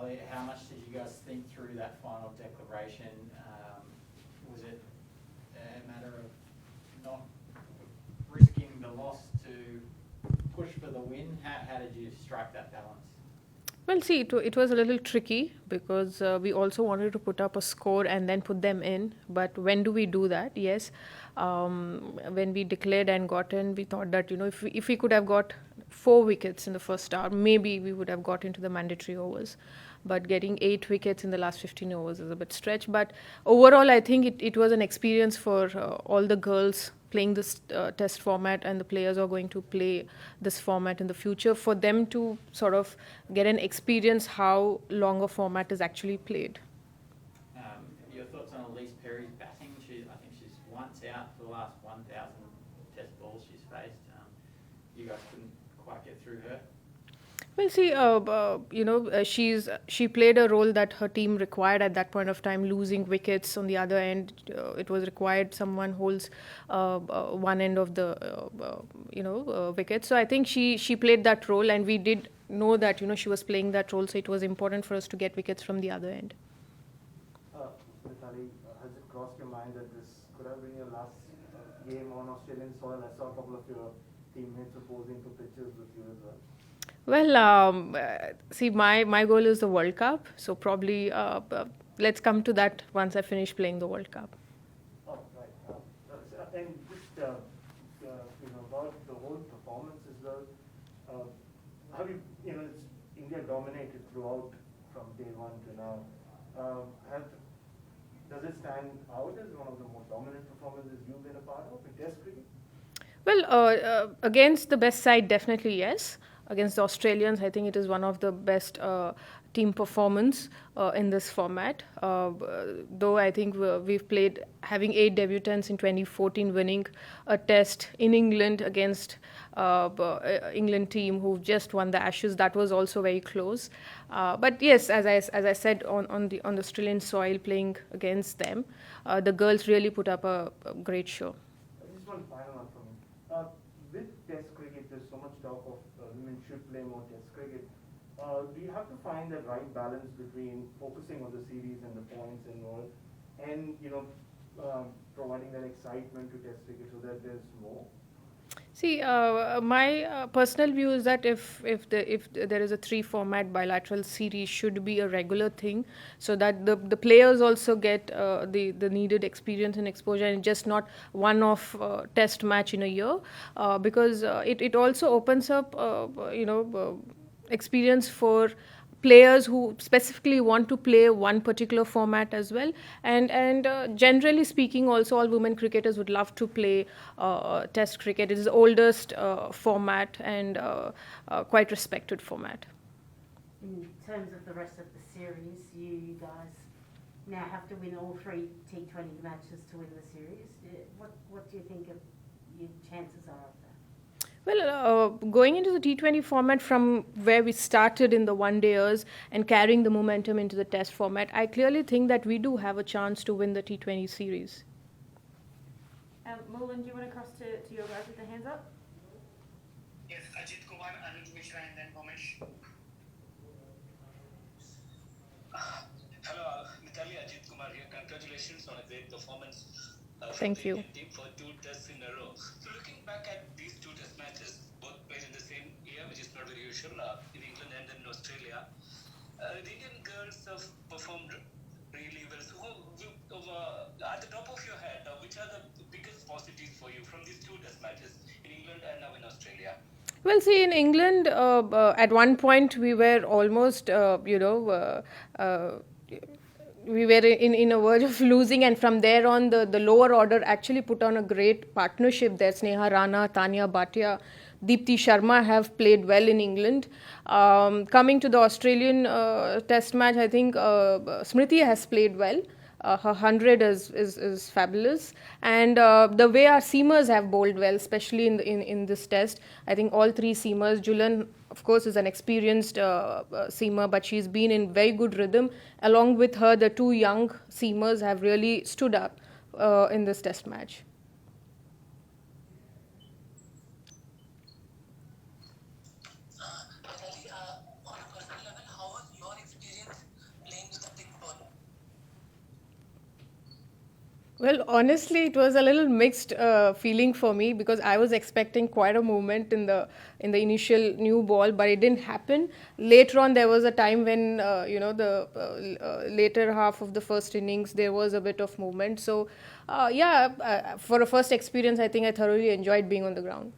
Elliot, how much did you guys think through that final declaration? Was it a matter of not risking the loss to push for the win? How did you strike that balance? Well, see, it was a little tricky because we also wanted to put up a score and then put them in. But when do we do that? Yes. When we declared and got in, we thought that, if we could have got 4 wickets in the first hour, maybe we would have got into the mandatory overs. But getting 8 wickets in the last 15 overs is a bit stretch. But overall, I think it was an experience for all the girls playing this test format, and the players are going to play this format in the future, for them to sort of get an experience how long a format is actually played. Your thoughts on Elise Perry's batting? I think she's once out for the last 1,000 test balls she's faced. You guys couldn't quite get through her. Well, see, she played a role that her team required at that point of time, losing wickets. On the other end, it was required someone holds one end of the wicket. So I think she played that role, and we did know that she was playing that role. So it was important for us to get wickets from the other end. Mithali, has it crossed your mind that this could have been your last game on Australian soil? I saw a couple of your teammates posing for pictures with you as well. Well, see, my goal is the World Cup, so probably let's come to that once I finish playing the World Cup. Oh, right. And just about the whole performance as well. Have you, it's India dominated throughout from day one to now. Does it stand out as one of the more dominant performances you've been a part of in Test cricket? Well, against the best side, definitely yes. Against the Australians, I think it is one of the best team performance in this format. Though I think we've played, having 8 debutants in 2014, winning a test in England against England team who just won the Ashes. That was also very close. But yes, as I said, on the Australian soil, playing against them, the girls really put up a great show. Just one final one from me. With Test cricket, there's so much talk of women should play more Test cricket. Do you have to find the right balance between focusing on the series and the points involved, and providing that excitement to Test cricket so that there's more? See, my personal view is that if there is a 3 format bilateral series, should be a regular thing, so that the players also get the needed experience and exposure, and just not one-off test match in a year, because it also opens up experience for players who specifically want to play one particular format as well, and generally speaking, also all women cricketers would love to play Test cricket. It is the oldest format and quite respected format. In terms of the rest of the series, you guys now have to win all 3 T20 matches to win the series. What do you think of your chances are of that? Well, going into the T20 format from where we started in the one-dayers and carrying the momentum into the Test format, I clearly think that we do have a chance to win the T20 series. Mullen, do you want to cross to your guys with the hands up? Yes, Ajit Kumar, Anuj Mishra, and then Momesh. Hello, Mithali, Ajit Kumar here. Congratulations on a great performance. Thank you. Team for 2 tests in a row. So looking back at these 2 test matches, both played in the same year, which is not very usual, in England and in Australia. The Indian girls have performed really well. So at the top of your head, which are the biggest positives for you from these 2 test matches in England and now in Australia? Well, see, in England, at one point we were almost, we were in a verge of losing, and from there on, the lower order actually put on a great partnership there. Sneha Rana, Tanya Bhatia, Deepti Sharma have played well in England. Coming to the Australian test match, I think Smriti has played well. Her 100 is fabulous, and the way our seamers have bowled well, especially in this test. I think all 3 seamers, Julian, of course, is an experienced seamer, but she's been in very good rhythm. Along with her, the 2 young seamers have really stood up in this test match. On a personal level, how was your experience Well, honestly, it was a little mixed feeling for me because I was expecting quite a movement in the initial new ball, but it didn't happen. Later on, there was a time when the later half of the first innings there was a bit of movement. So, for a first experience, I think I thoroughly enjoyed being on the ground.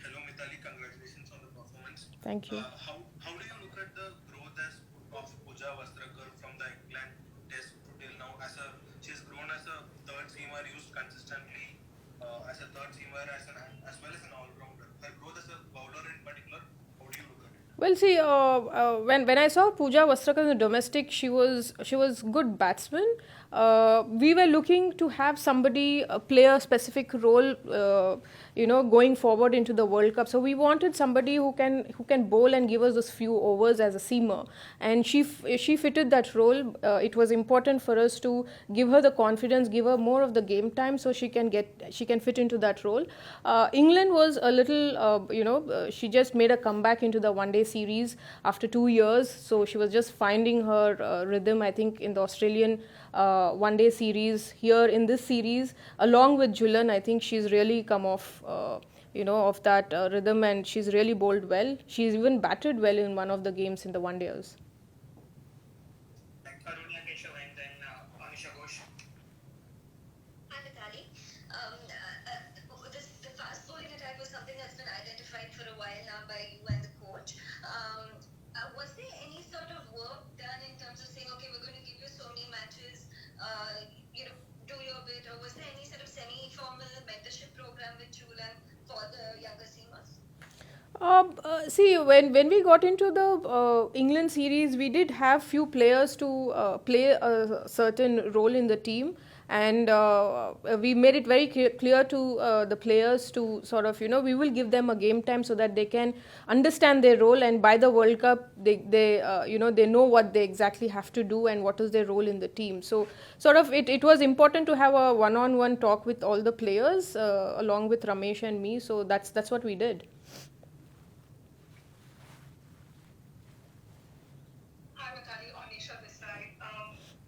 Hello, Mithali. Congratulations on the performance. Thank you. How do you look at the growth of Pooja Vastrakar from the England Test to till now? She's grown as a third seamer, used consistently as a third seamer, as well as an all-rounder. Her growth as a bowler in particular, how do you look at it? Well, see, when I saw Pooja Vastrakar in the domestic, she was good batsman. We were looking to have somebody play a specific role, going forward into the World Cup. So we wanted somebody who can bowl and give us those few overs as a seamer, and she fitted that role. It was important for us to give her the confidence, give her more of the game time, so she can fit into that role. England was a little, she just made a comeback into the one-day series after 2 years, so she was just finding her rhythm. I think in the Australian one-day series, here in this series, along with Julan, I think she's really come off, of that rhythm, and she's really bowled well. She's even batted well in one of the games in the one-dayers. Arunya Keshav and then Anisha Ghosh. Hi, Mithali. The fast bowling attack was something that's been identified for a while now by you and the coach. Was there any sort of work done in terms of saying, okay, we're going to give you so many matches, do your bit, or was there any sort of semi-formal mentorship program with Julan for the younger seamers? See, when we got into the England series, we did have few players to play a certain role in the team, and we made it very clear to the players to sort of, we will give them a game time so that they can understand their role, and by the World Cup, they know what they exactly have to do and what is their role in the team. So, sort of, it was important to have a one-on-one talk with all the players, along with Ramesh and me. So that's what we did. Hi, Mithali. Anisha this side.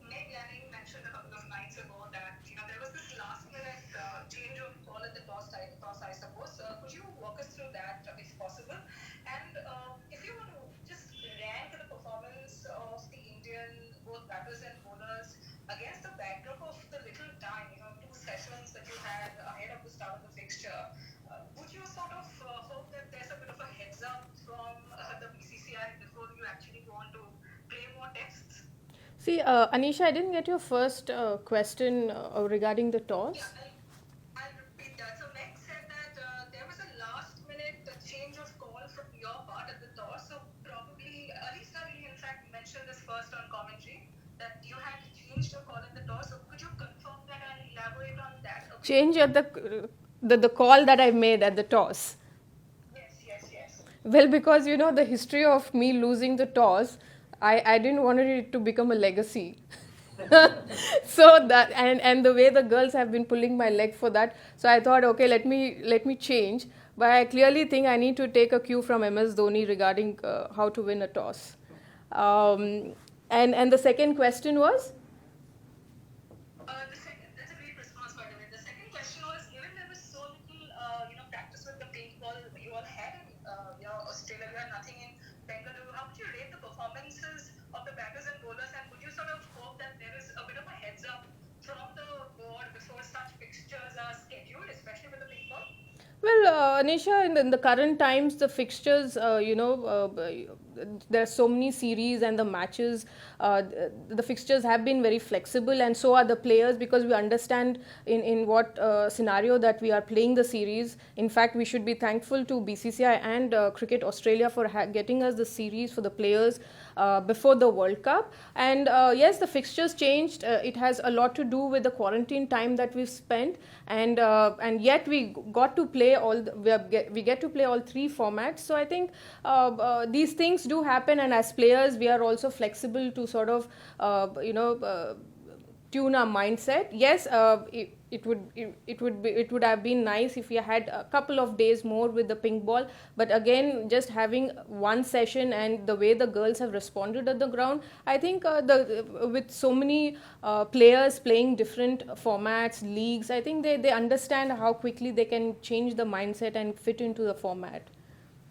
Meg Lanning mentioned a couple of nights ago that there was this last-minute change of call at the toss, I suppose. Could you walk us through that, if possible? And if you want to just rank the performance of the Indian both batters and bowlers against the backdrop of the little time, 2 sessions that you had ahead of the start of the fixture, would you sort of hope that there's a bit of a heads up from the BCCI before you actually go on to play more tests? See, Anisha, I didn't get your first question regarding the toss. Yeah, I'll repeat that. So Meg said that there was a last-minute change of call from your part at the toss. So probably, Alisa really in fact mentioned this first on commentary, that you had changed your call at the toss. So could you confirm that and elaborate on that? Okay. Change at the call that I made at the toss. Yes. Well, because the history of me losing the toss, I didn't want it to become a legacy. So that and the way the girls have been pulling my leg for that, so I thought, okay, let me change. But I clearly think I need to take a cue from MS Dhoni regarding how to win a toss. And the second question was. That's a great response, by the way. The second question was, given there was so little, practice with the pink ball you all had in, Australia, you had nothing in Bengaluru. How would you rate the performances of the batters and bowlers, and would you sort of hope that there is a bit of a heads up from the board before such fixtures are scheduled, especially with the pink ball? Well, Anisha, in the current times, the fixtures, there are so many series and the matches, the fixtures have been very flexible, and so are the players, because we understand in what scenario that we are playing the series. In fact, we should be thankful to BCCI and Cricket Australia for getting us the series for the players before the World Cup. And yes, the fixtures changed. It has a lot to do with the quarantine time that we've spent, and yet we got to play we get to play all 3 formats. So I think these things do happen, and as players we are also flexible to sort of tune our mindset. Yes, it would have been nice if we had a couple of days more with the pink ball. But again, just having one session and the way the girls have responded at the ground, I think with so many players playing different formats, leagues, I think they understand how quickly they can change the mindset and fit into the format.